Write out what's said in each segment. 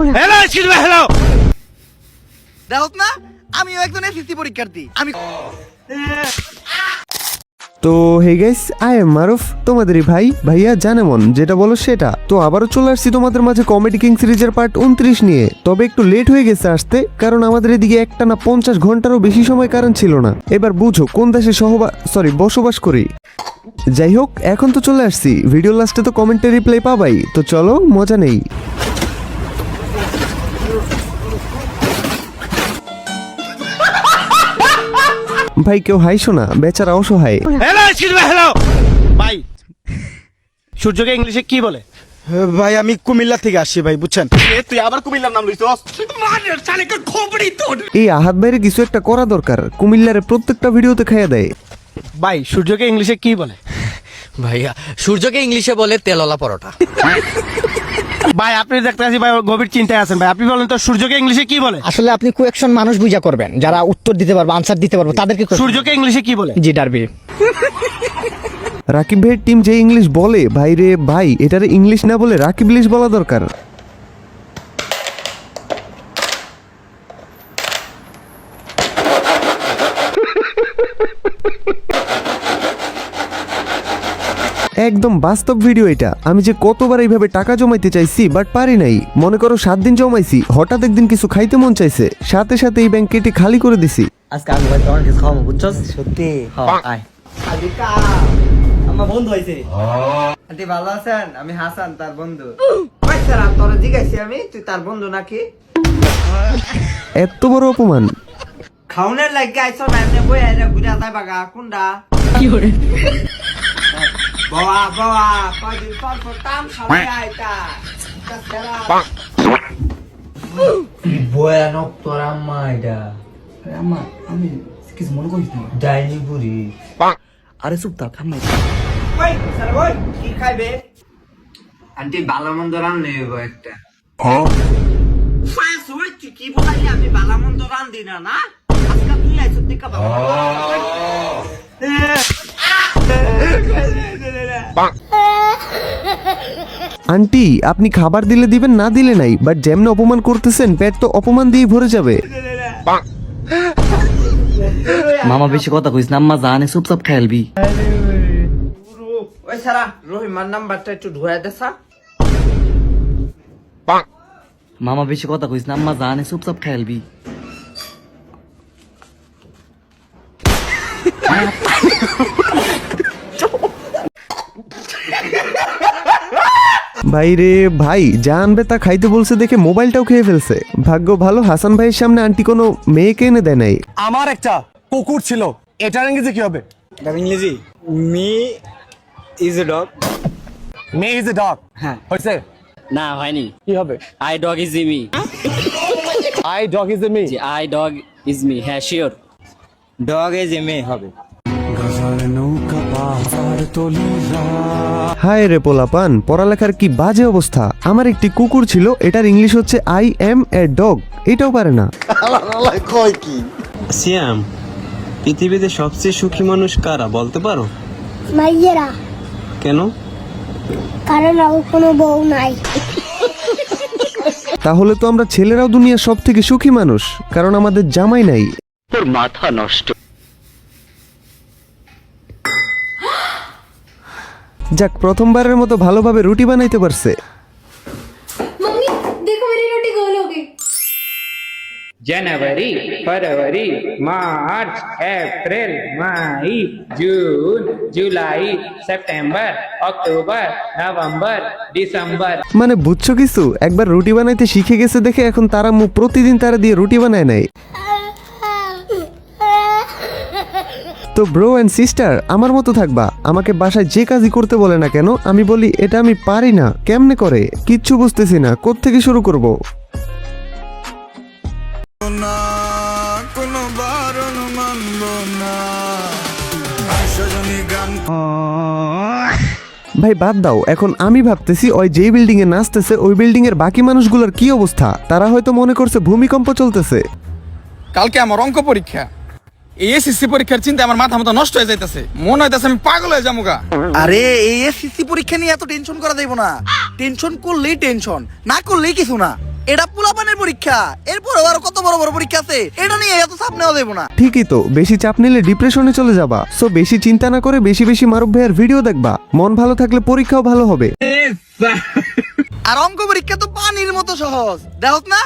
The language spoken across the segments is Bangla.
হ্যালো এক্সকিউজ মি হ্যালো দেখো না আমিও একজন এসএসসি পরীক্ষার্থী। আমি তো হে গাইস, আই এম মারুফ, তোমাদেরই ভাইয়া জানেমন, যেটা বলো সেটা। তো আবারও চলে আসছি তোমাদের মাঝে কমেডি কিং সিরিজের পার্ট 29 নিয়ে। তবে একটু লেট হয়ে গেছে আসতে, কারণ আমাদের এদিকে একটানা 50 ঘন্টারও বেশি সময় কারেন্ট ছিল না। এবার বুঝো কোন দেশে বসবাস করি। যাই হোক, এখন তো চলে আসছি, ভিডিও লাস্টে তো কমেন্টে রিপ্লাই পাবাই। তো চলো মজা নেই। ভাই কেউ হাইশো না, বেচারা অসহায়। হ্যালো এক্সকিউজ মি হ্যালো ভাই, সূর্যকে ইংলিশে কি বলে? ভাই আমি কুমিল্লা থেকে আসছি ভাই, বুঝছেন? তুই আবার কুমিল্লার নাম লইছস? এই আহাত ভাইয়ের কিছু একটা করা দরকার, কুমিল্লারে প্রত্যেকটা ভিডিওতে খাইয়া দেয়। ভাই সূর্যকে ইংলিশে কি বলে? ভাইয়া সূর্যকে ইংলিশে বলে তেলওয়ালা পরোটা। ভাই আপনি দেখতে আছি ভাই গভীর চিন্তায় আছেন ভাই, আপনি বলেন তো সূর্যকে ইংলিশে কি বলে? আসলে আপনি কোয়েকশন মানুষ বুঝা করবেন, যারা উত্তর দিতে পারবে, আনসার দিতে পারবে, তাদেরকে সূর্যকে ইংলিশে কি বলে? জি ডারবি। রাকিব ভাইয়ের টিম যে ইংলিশ বলে, ভাই রে ভাই, এটারে ইংলিশ না বলে রাকিব ইংলিশ বলা দরকার। একদম বাস্তব ভিডিও এটা। আমি যে কতবার এইভাবে টাকা জমাইতে চাইছি, বাট পারি নাই। মনে করো 7 দিন জমাইছি, হঠাৎ একদিন কিছু খাইতে মন চাইছে, সাথে সাথে এই ব্যাংক কেটে খালি করে দিছি। আজকে আমি ভাই তোমার কিছু খাওয়াবো, বুঝছস? সত্যি আয়। আমার বন্ধু হয়েছে। আন্টি ভালো আছেন? আমি হাসান, তার বন্ধু। তোরা জিজ্ঞাসি আমি, তুই তার বন্ধু নাকি? এত বড় অপমান। খাউনের লাগে আইসো না, এমনি বই আইরা ঘুরে যায় বাগা কোনটা? কি করে? বাবা বাবা কয়দিন পর পর টাম সামনে আইতা। ভয়ানক তোর আম্মা এটা। আম্মা আমি কিছু মনে করিস না। ডাইনি বুড়ি। আরে চুপ থাক, আম্মা। ওই স্যার ওই কি খাইবে? আন্টি ভালো মন্দ রান্না হইব একটা। ফাস ওই তুই কি বলাই, আমি ভালো মন্দ রান্ধি না না? আজকে তুই আইছো দেখা বাবা। আন্টি আপনি খাবার দিলে দিবেন, না দিলে নাই, বাট যেমন অপমান করতেছেন, পেট তো অপমান দিয়ে ভরে যাবে। মামা বেশি কথা কইস না, আম্মা জানে, চুপচাপ খেলবি। ওই সারা রহিমার নাম্বারটা একটু ঢুয়াই দেছা। মামা বেশি কথা কইস না, আম্মা জানে, চুপচাপ খেলবি। ভাই রে ভাই, যা আনবে তা খাইতে বলছে দেখে মোবাইলটাও খেয়ে ফেলছে। ভাগ্য ভালো হাসান ভাইয়ের সামনে আন্টি কোনো মেয়েকে এনে দেয় নাই। আমার একটা কুকুর ছিল, এটার ইংরেজি কি হবে? ইংরেজি me is a dog. May is a dog. হ্যাঁ। হয়েছে? না হয়নি। কি হবে? I dog is me. I dog is me. I dog is me, হ্যাঁ শিওর। ডগ ইজ এ মে হবে। হায় রে পোলাপান, পড়ালেখার কি বাজে অবস্থা। আমার একটি কুকুর ছিল, এটার ইংলিশ হচ্ছে আই এম এ ডগ, এটাও পারে না। সিয়াম, পৃথিবীতে সবচেয়ে সুখী মানুষ কারা বলতে পারো? মাইয়েরা, কেন? কারণ আমার কোনো বউ নাই। তাহলে তো আমরা ছেলেরাও দুনিয়ার সব থেকে সুখী মানুষ, কারণ আমাদের জামাই নাই। তোর মাথা নষ্ট। যাক, প্রথমবারের মতো ভালোভাবে রুটি বানাইতে পারছে। मम्मी देखो मेरी रोटी गोल हो गई। जनवरी फरवरी मार्च अप्रैल मई जून जुलाई सितंबर अक्टूबर नवंबर दिसंबर। মানে বুঝছো কিছু, একবার রুটি বানাইতে শিখে গেছে দেখে এখন তার আম্মু প্রতিদিন তারা দিয়ে রুটি বানায় নাই। তো ব্রো অ্যান্ড সিস্টার, আমার মতো থাকবা। আমাকে বাসায় যে কাজই করতে বলে না কেন, আমি বলি এটা আমি পারি না। কেমনে করে কিচ্ছু বুঝতেছি না, কোত্থেকে শুরু করব। ভাই বাদ দাও, এখন আমি ভাবতেছি ওই যেই বিল্ডিং এ নাচতেছে ওই বিল্ডিং এর বাকি মানুষগুলোর কি অবস্থা। তারা হয়তো মনে করছে ভূমিকম্প চলতেছে। কালকে আমার অঙ্ক পরীক্ষা, এই এসএসসি পরীক্ষার চিন্তা আমার মাথা মতো নষ্ট হয়ে যাইতেছে। মনে হইতেছে আমি পাগল হয়ে যাবো গা। আরে এই এসএসসি পরীক্ষা নিয়ে এত টেনশন করা যাইব না। টেনশন করলেই টেনশন, না করলেই কিছু না। এটা পোলাপানের পরীক্ষা, এরপরেও আরো কত বড় বড় পরীক্ষা আছে, এটা নিয়ে এত চাপ নেওয়া যাবে না। ঠিকই তো, বেশি চাপ নিলে ডিপ্রেশনে চলে যাবা। সো বেশি চিন্তা না করে বেশি বেশি মারুফ ভাইয়ের ভিডিও দেখবা। মন ভালো থাকলে পরীক্ষাও ভালো হবে। আর অঙ্ক পরীক্ষা তো পানির মতো সহজ, দেখো না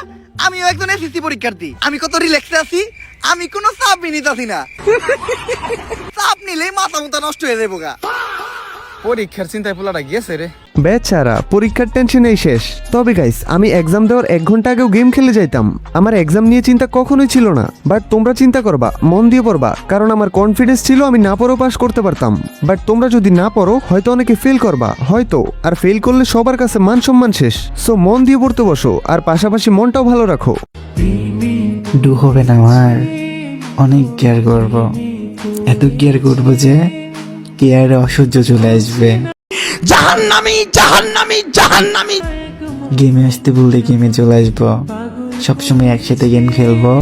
আমিও একজন এসএসসি পরীক্ষার্থী, আমি কত রিল্যাক্সে আছি, আমি কোনো চাপ নিতেছি না। চাপ নিলেই মাথা মুথা নষ্ট হয়ে যাবো গা। পরীক্ষার চিন্তায় পোলাটা গেছে রে। বেচারা পরীক্ষার টেনশনেই শেষ। তবে গাইস, আমি এক্সাম দেওয়ার 1 ঘন্টা আগেও গেম খেলে যাইতাম। আমার এক্সাম নিয়ে চিন্তা কখনোই ছিল না। বাট তোমরা চিন্তা করবা, মন দিয়ে পড়বা, কারণ আমার কনফিডেন্স ছিল আমি না পড়েও পাস করতে পারতাম। বাট তোমরা যদি না পড়ো হয়তো অনেকে ফেল করবা, হয়তো। আর ফেল করলে সবার কাছে মান সম্মান শেষ। সো মন দিয়ে পড়তে বসো, আর পাশাপাশি মনটাও ভালো রাখো। ডু হবে না আমার, অনেক গিয়ার করবো, এত গিয়ার করবো যে গিয়ারে অসহ্য চলে আসবে। জাহান্নামী জাহান্নামী জাহান্নামী। গেমে আসতে বললে গেমে চলে আসবো, সবসময় একসাথে গেম খেলবো।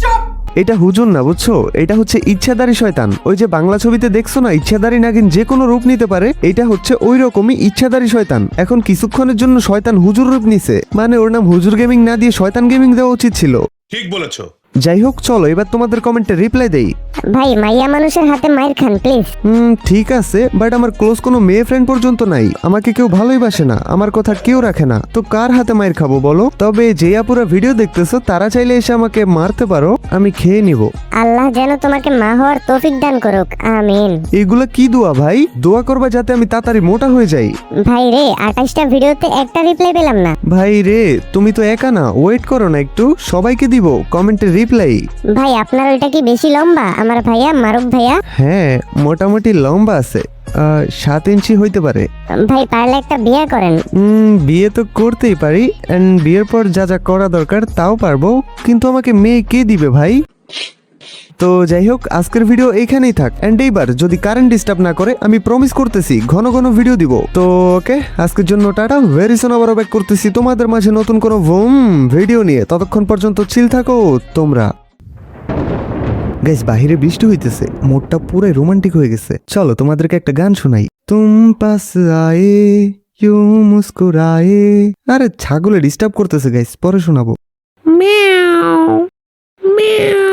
এটা হুজুর না, বুঝছো? এটা হচ্ছে ইচ্ছাধারী শয়তান। ওই যে বাংলা ছবিতে দেখছো না, ইচ্ছাধারী নাগিন যে কোনো রূপ নিতে পারে, এটা হচ্ছে ওই রকমই ইচ্ছাধারী শয়তান। এখন কিছুক্ষণের জন্য শয়তান হুজুর রূপ নিছে, মানে ওর নাম হুজুর গেমিং না দিয়ে শয়তান গেমিং দেওয়া উচিত ছিল। ঠিক বলেছো। যাই হোক, চলো এবার তোমাদের কমেন্টে রিপ্লাই দেই। ভাই মাইয়া মানুষের হাতে মায়ের খান প্লিজ। ঠিক আছে, বাট আমার ক্লোজ কোনো মেয়ে ফ্রেন্ড পর্যন্ত নাই। আমাকে কেউ ভালোই বাসে না, আমার কথা কেউ রাখে না, তো কার হাতে মায়ের খাবো বলো? তবে যে আপুরা ভিডিও দেখতেছো তারা চাইলে এসে আমাকে মারতে পারো, আমি খেয়ে নিব। আল্লাহ যেন তোমাকে মা হওয়ার তৌফিক দান করুক, আমিন। এগুলা কি দোয়া ভাই? দোয়া করবা যাতে আমি তাড়াতাড়ি মোটা হয়ে যাই। ভাই রে 28টা ভিডিওতে একটা রিপ্লাই পেলাম না। ভাই রে, তুমি তো একা না, ওয়েট করো না একটু, সবাইকে দিব কমেন্টে রিপ্লাই। ভাই আপনার ওইটা কি বেশি লম্বা? আমার ভাইয়া মারুফ ভাইয়া। হ্যাঁ, মোটামুটি লম্বা আছে, 7 ইঞ্চি হইতে পারে। ভাই পারলে একটা বিয়ে করেন। বিয়ে তো করতেই পারি, এন্ড বিয়ের পর যা যা করা দরকার তাও পারবো, কিন্তু আমাকে মেয়ে কে দিবে ভাই? তো যাই হোক, আজকের ভিডিও এইখানেই থাক। এন্ড এইবার যদি কারেন্ট ডিস্টার্ব না করে আমি প্রমিস করতেছি ঘন ঘন ভিডিও দিব। তো ওকে, আজকের জন্য টাটা। ভেরি সুন আবার ব্যাক করতেছি তোমাদের মাঝে নতুন কোনো ভিডিও নিয়ে। ততক্ষণ পর্যন্ত চিল থাকো তোমরা। গাইস, বাহিরে বৃষ্টি হইতেছে, মুডটা পুরো রোমান্টিক হয়ে গেছে। চলো তোমাদেরকে একটা গান শোনাই। তুম পাস আয়ে ইউ মুস্কুরায়ে। আরে ছাগলে ডিস্টার্ব করতেছে গাইস, পরে শোনাবো। মিয়াও মিয়াও।